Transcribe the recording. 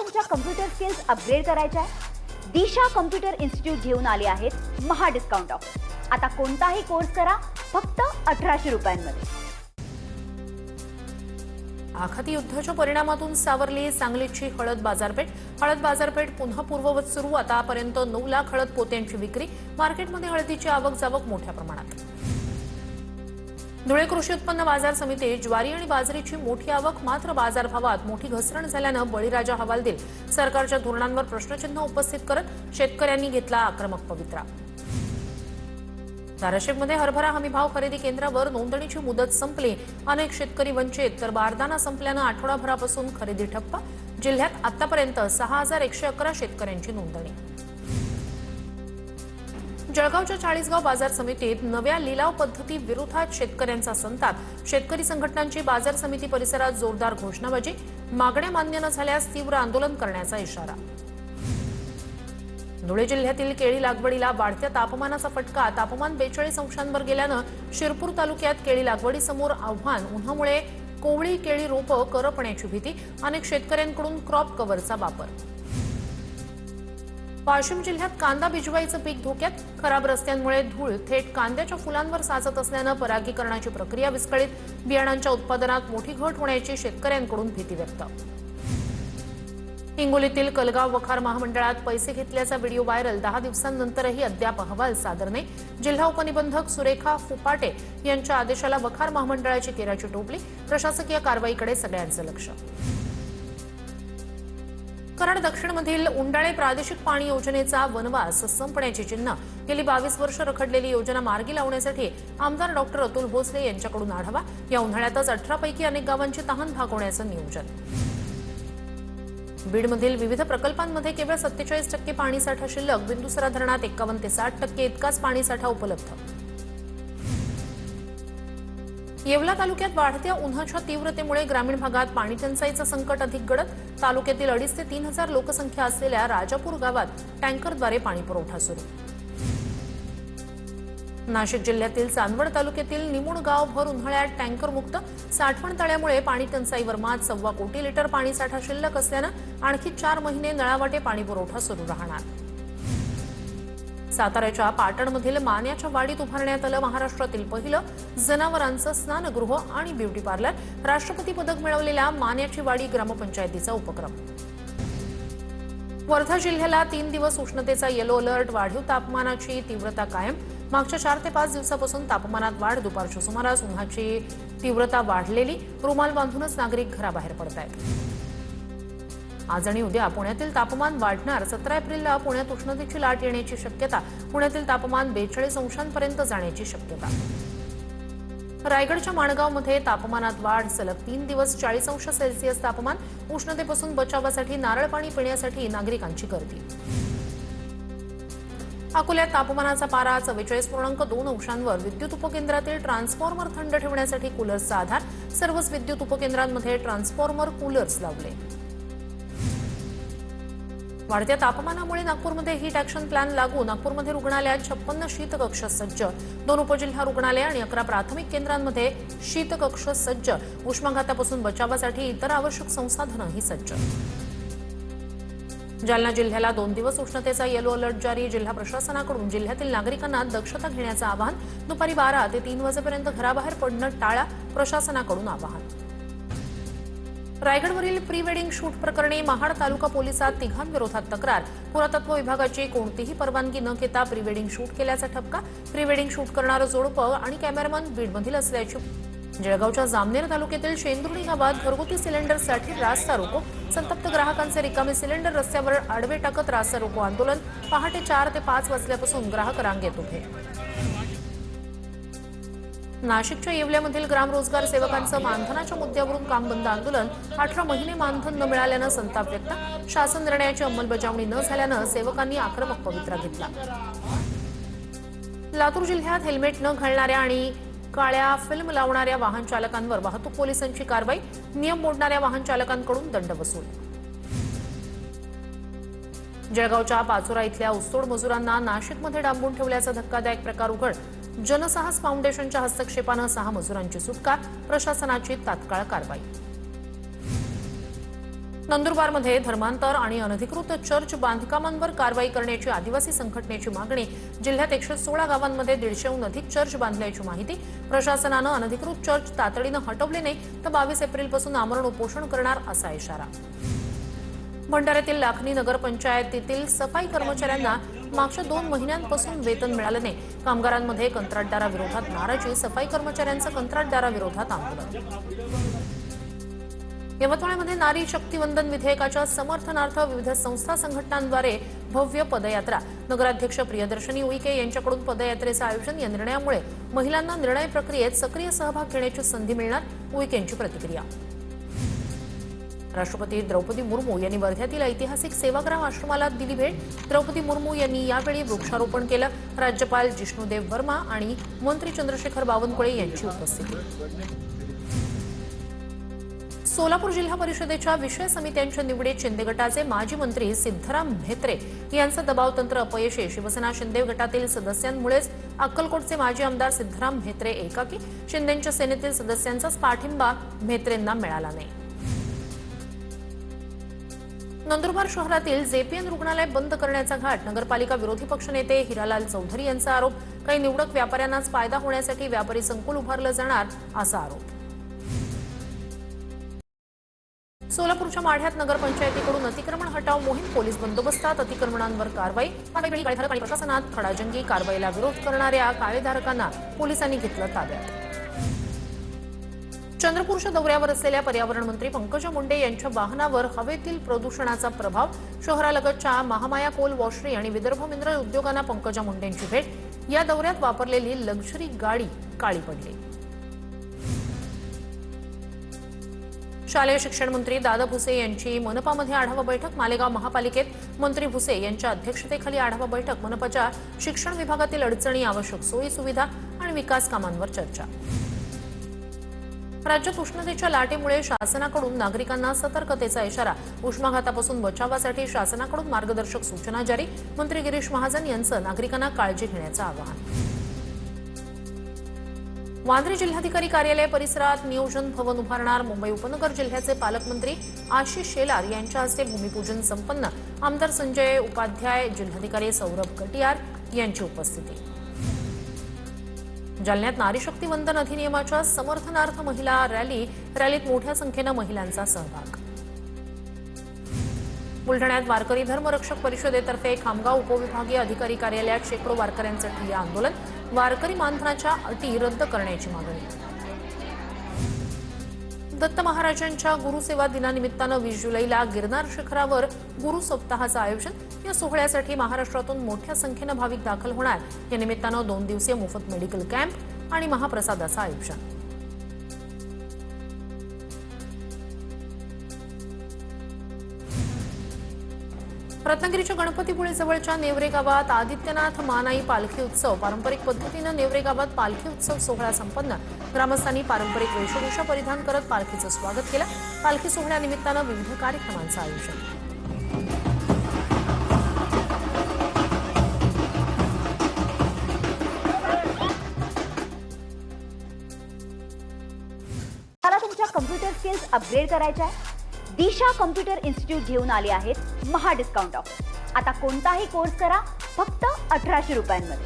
तुमच्या computer skills upgrade करायच्या आहे? दिशा कम्प्युटर इन्स्टिट्यूट घेऊन आले आहेत महा डिस्काउंट ऑफर। आता कोणताही कोर्स करा फक्त 1800 रुपयांमध्ये। आखाती युद्धाच्या परिणामातून सावरली सांगलीची हळद बाजारपेठ। हळद बाजारपेठ पुन्हा पूर्ववत सुरू। आतापर्यंत 9 लाख हळद पोत्यांची विक्री। मार्केटमध्ये हळदीची आवक जावक मोठ्या प्रमाणात। धुळे कृषी उत्पन्न बाजार समितीत ज्वारी आणि बाजरीची मोठी आवक, मात्र बाजारभावात मोठी घसरण झाल्यानं बळीराजा हवालदिल सरकारच्या धोरणांवर प्रश्नचिन्ह उपस्थित करत शेतकऱ्यांनी घेतला आक्रमक पवित्रा। धाराशिवमध्ये हरभरा हमीभाव खरेदी केंद्रावर नोंदणीची मुदत संपली। अनेक शेतकरी वंचित, तर बारदाना संपल्यानं आठवडाभरापासून खरेदी ठप्प। जिल्ह्यात आतापर्यंत 6111 शेतकऱ्यांची नोंदणी। जळगावच्या चाळीसगाव बाजार समितीत नव्या लिलाव पद्धती विरोधात शेतकऱ्यांचा संताप। शेतकरी संघटनांची बाजार समिती परिसरात जोरदार घोषणाबाजी। मागण्या मान्य न झाल्यास तीव्र आंदोलन करण्याचा इशारा। धुळे जिल्ह्यातील केळी लागवडीला वाढत्या तापमानाचा फटका। तापमान 42 अंशांवर गेल्यानं शिरपूर तालुक्यात केळी लागवडीसमोर आव्हान। उन्हामुळे कोवळी केळी रोपं करपण्याची भीती। अनेक शेतकऱ्यांकडून क्रॉप कव्हरचा वापर। वाशिम जिल्ह्यात कांदा बिजवाईचं पीक धोक्यात। खराब रस्त्यांमुळे धूळ थेट कांद्याच्या फुलांवर साचत असल्यानं परागीकरणाची प्रक्रिया विस्कळीत। बियाणांच्या उत्पादनात मोठी घट होण्याची शेतकऱ्यांकडून भीती व्यक्त। हिंगोलीतील कलगाव वखार महामंडळात पैसे घेतल्याचा व्हिडिओ व्हायरल। 10 दिवसांनंतरही अद्याप अहवाल सादर नाही। जिल्हा उपनिबंधक सुरेखा फुपाटे यांच्या आदेशाला वखार महामंडळाची केराची टोपली। प्रशासकीय कारवाईकडे सगळ्यांचं लक्ष। कराड दक्षिणमधील उंडाळे प्रादेशिक पाणी योजनेचा वनवास संपण्याची चिन्ह। गेली 22 वर्ष रखडलेली योजना मार्गी लावण्यासाठी आमदार डॉक्टर अतुल भोसले यांच्याकडून आढावा। या उन्हाळ्यातच 18 पैकी अनेक गावांची तहान भागवण्याचं नियोजन। बीडमधील विविध प्रकल्पांमध्ये केवळ 47% पाणीसाठा शिल्लक। बिंदुसरा धरणात 51 ते 60% इतकाच पाणीसाठा उपलब्ध। येवला तालुक्यात वाढत्या उन्हाच्या तीव्रतेमुळे ग्रामीण भागात पाणी टंचाईचं संकट अधिक गडद। तालुक्यातील 2,500 ते 3,000 लोकसंख्या असलेल्या राजापूर गावात टँकरद्वारे पाणी पुरवठा सुरू। नाशिक जिल्ह्यातील चांदवड तालुक्यातील निमुण गाव भर उन्हाळ्यात टँकर मुक्त। साठवण तळ्यामुळे पाणी टंचाईवर मात। 1.25 कोटी लिटर पाणीसाठा शिल्लक असल्यानं आणखी 4 महिने नळावाटे पाणी पुरवठा सुरू राहणार। साताऱ्याच्या पाटणमधील मान्याच्या वाडीत उभारण्यात आलं महाराष्ट्रातील पहिलं जनावरांचं स्नानगृह आणि ब्युटी पार्लर। राष्ट्रपती पदक मिळवलेल्या मान्याची वाडी ग्रामपंचायतीचा उपक्रम। वर्धा जिल्ह्याला 3 दिवस उष्णतेचा येलो अलर्ट। वाढीव तापमानाची तीव्रता कायम। मागच्या 4 ते 5 दिवसापासून तापमानात वाढ। दुपारच्या सुमारास उन्हाची तीव्रता वाढलेली। रुमाल बांधूनच नागरिक घराबाहेर पडतायत। आज आणि उद्या पुण्यातील तापमान वाढणार। 17 एप्रिलला पुण्यात उष्णतेची लाट येण्याची शक्यता। पुण्यातील तापमान 42 अंशांपर्यंत जाण्याची शक्यता। रायगडच्या माणगावमध्ये तापमानात वाढ। सलग 3 दिवस 40 अंश सेल्सिअस तापमान। उष्णतेपासून बचावासाठी नारळ पाणी पिण्यासाठी नागरिकांची गर्दी। अकोल्यात तापमानाचा पारा 44.2 अंशांवर। विद्युत उपकेंद्रातील ट्रान्सफॉर्मर थंड ठेवण्यासाठी कूलर्सचा आधार। सर्वच विद्युत उपकेंद्रांमध्ये ट्रान्सफॉर्मर कूलर्स लावले। वाढत्या तापमानामुळे नागपूरमध्ये हीट ॲक्शन प्लॅन लागू। नागपूरमध्ये रुग्णालयात 56 शीतकक्ष सज्ज। 2 उपजिल्हा रुग्णालय आणि 11 प्राथमिक केंद्रांमध्ये शीतकक्ष सज्ज। उष्माघातापासून बचावासाठी इतर आवश्यक संसाधनंही सज्ज। जालना जिल्ह्याला 2 दिवस उष्णतेचा येलो अलर्ट जारी। जिल्हा प्रशासनाकडून जिल्ह्यातील नागरिकांना दक्षता घेण्याचं आवाहन। दुपारी 12 ते 3 वाजेपर्यंत घराबाहेर पडणं टाळा। प्रशासनाकडून आवाहन। रायगडवरील प्री वेडिंग शूट प्रकरणी महाड तालुका पोलिसात 3 विरोधात तक्रार। पुरातत्व विभागाची कोणतीही परवानगी न घेता प्री वेडिंग शूट केल्याचा ठपका। प्री वेडिंग शूट करणारं जोडपं आणि कॅमेरामन बीडमधील असल्याची। जळगावच्या जामनेर तालुक्यातील शेंदुर्णी गावात घरगुती सिलेंडरसाठी रास्ता रोको। संतप्त ग्राहकांचे रिकामे सिलेंडर रस्त्यावर आडवे टाकत रास्ता रोको आंदोलन। पहाटे 4 ते 5 वाजल्यापासून ग्राहक रांगेत उभे। नाशिकच्या येवल्यामधील ग्रामरोजगार सेवकांचं मानधनाच्या मुद्द्यावरून काम बंद आंदोलन। 18 महिने मानधन न मिळाल्यानं संताप व्यक्त। शासन निर्णयाची अंमलबजावणी न झाल्यानं सेवकांनी आक्रमक पवित्रा घेतला। लातूर जिल्ह्यात हेल्मेट न घालणाऱ्या आणि काळ्या फिल्म लावणाऱ्या वाहन चालकांवर वाहतूक पोलिसांची कारवाई। नियम मोडणाऱ्या वाहन चालकांकडून दंड वसूल। जळगावच्या पाचोरा इथल्या ऊसतोड मजुरांना नाशिकमध्ये डांबून ठेवल्याचा धक्कादायक प्रकार उघड। जनसाहस फाउंडेशनच्या हस्तक्षेपानं 6 मजुरांची सुटका। प्रशासनाची तात्काळ कारवाई। नंदुरबारमध्ये धर्मांतर आणि अनधिकृत चर्च बांधकामांवर कारवाई करण्याची आदिवासी संघटनेची मागणी. जिल्ह्यात 116 गावांमध्ये 150हून अधिक चर्च बांधल्याची माहिती. प्रशासनानं अनधिकृत चर्च तातडीनं हटवले नाही तर 22 एप्रिलपासून आमरण उपोषण करणार असा इशारा. भंडाऱ्यातील लाखनी नगरपंचायतीतील सफाई कर्मचाऱ्यांना मागच्या 2 महिन्यांपासून वेतन मिळालं नाही. कामगारांमध्ये कंत्राटदाराविरोधात नाराजी. सफाई कर्मचाऱ्यांचं कंत्राटदाराविरोधात आंदोलन. यवतमाळमध्ये नारी शक्तीवंदन विधेयकाच्या समर्थनार्थ विविध संस्था संघटनांद्वारे भव्य पदयात्रा. नगराध्यक्ष प्रियदर्शनी उईके यांच्याकडून पदयात्रेचं आयोजन. या निर्णयामुळे महिलांना निर्णय प्रक्रियेत सक्रिय सहभाग घेण्याची संधी मिळणार. उईकेंची प्रतिक्रिया. राष्ट्रपती द्रौपदी मुर्मू यांनी वर्ध्यातील ऐतिहासिक सेवाग्राम आश्रमाला दिली भेट. द्रौपदी मुर्मू यांनी यावेळी वृक्षारोपण केलं. राज्यपाल जिष्णुदेव वर्मा आणि मंत्री चंद्रशेखर बावनकुळे यांची उपस्थिती. सोलापूर जिल्हा परिषदेच्या विषय समित्यांच्या निवडीत शिंदे गटाचे माजी मंत्री सिद्धराम म्हेत्रे यांचं दबावतंत्र अपयशी. शिवसेना शिंदे गटातील सदस्यांमुळेच अक्कलकोटचे माजी आमदार सिद्धराम म्हेत्रे एकाकी. शिंदेच्या सेनेतील सदस्यांचाच पाठिंबा म्हेत्रेंना मिळाला नाही. नंदुरबार शहरातील जेपीएन रुग्णालय बंद करण्याचा घाट. नगरपालिका विरोधी पक्षनेते हिरालाल चौधरी यांचा आरोप. काही निवडक व्यापाऱ्यांनाच फायदा होण्यासाठी व्यापारी संकुल उभारलं जाणार असा आरोप. सोलापूरच्या माढ्यात नगरपंचायतीकडून अतिक्रमण हटाव मोहीम. पोलीस बंदोबस्तात अतिक्रमणांवर कारवाई. गाळेधारक आणि प्रशासनात खडाजंगी. कारवाईला विरोध करणाऱ्या गाळेधारकांना पोलिसांनी घेतलं ताब्यात. चंद्रपूरच्या दौऱ्यावर असलेल्या पर्यावरण मंत्री पंकजा मुंडे यांच्या वाहनावर हवेतील प्रदूषणाचा प्रभाव. शहरालगतच्या महामाया कोल वॉशरी आणि विदर्भ मिनरल उद्योगांना पंकजा मुंडेंची भेट. या दौऱ्यात वापरलेली लक्झरी गाडी काळी पडली. शालेय शिक्षण मंत्री दादा भुसे यांची मनपामध्ये आढावा बैठक. मालेगाव महापालिकेत मंत्री भुसे यांच्या अध्यक्षतेखाली आढावा बैठक. मनपाच्या शिक्षण विभागातील अडचणी, आवश्यक सोयी सुविधा आणि विकास कामांवर चर्चा. राज्यात उष्णतेच्या लाटेमुळे शासनाकडून नागरिकांना सतर्कतेचा इशारा. उष्माघातापासून बचावासाठी शासनाकडून मार्गदर्शक सूचना जारी. मंत्री गिरीश महाजन यांचं नागरिकांना काळजी घेण्याचं आवाहन. वांद्रे जिल्हाधिकारी कार्यालय परिसरात नियोजन भवन उभारणार. मुंबई उपनगर जिल्ह्याचे पालकमंत्री आशिष शेलार यांच्या हस्ते भूमिपूजन संपन्न. आमदार संजय उपाध्याय, जिल्हाधिकारी सौरभ कटियार यांची उपस्थिती. जालन्यात नारी शक्ती वंदन अधिनियमाच्या समर्थनार्थ महिला रॅलीत मोठ्या संख्येनं महिलांचा सहभाग. बुलढाण्यात वारकरी धर्मरक्षक परिषदेतर्फे खामगाव उपविभागीय अधिकारी कार्यालयात शेकडो वारकऱ्यांचं ठिय्या आंदोलन. वारकरी मानधनाच्या अटी रद्द करण्याची मागणी. दत्त महाराजांच्या गुरुसेवा दिनानिमित्तानं 20 जुलैला गिरनार शिखरावर गुरु सप्ताहाचं आयोजन. या सोहळ्यासाठी महाराष्ट्रातून मोठ्या संख्येनं भाविक दाखल होणार. या निमित्तानं 2 दिवसीय मोफत मेडिकल कॅम्प आणि महाप्रसादाचं आयोजन. रत्नागिरीच्या गणपतीपुळे जवळच्या नेवरे गावात आदित्यनाथ मानाई पालखी उत्सव. पारंपरिक पद्धतीनं नेवरे गावात पालखी उत्सव सोहळा संपन्न. ग्रामस्थांनी पारंपरिक वेशभूषा परिधान करत पालखीचं स्वागत केलं. पालखी सोहळ्यानिमित्तानं विविध कार्यक्रमांचं आयोजन. मला तुमच्या कम्प्युटर स्किल्स अपग्रेड करायच्या आहे. दिशा कम्प्युटर इन्स्टिट्यूट घेऊन आले आहेत महा डिस्काउंट ऑफर. आता कोणताही कोर्स करा फक्त 1800 रुपयांमध्ये.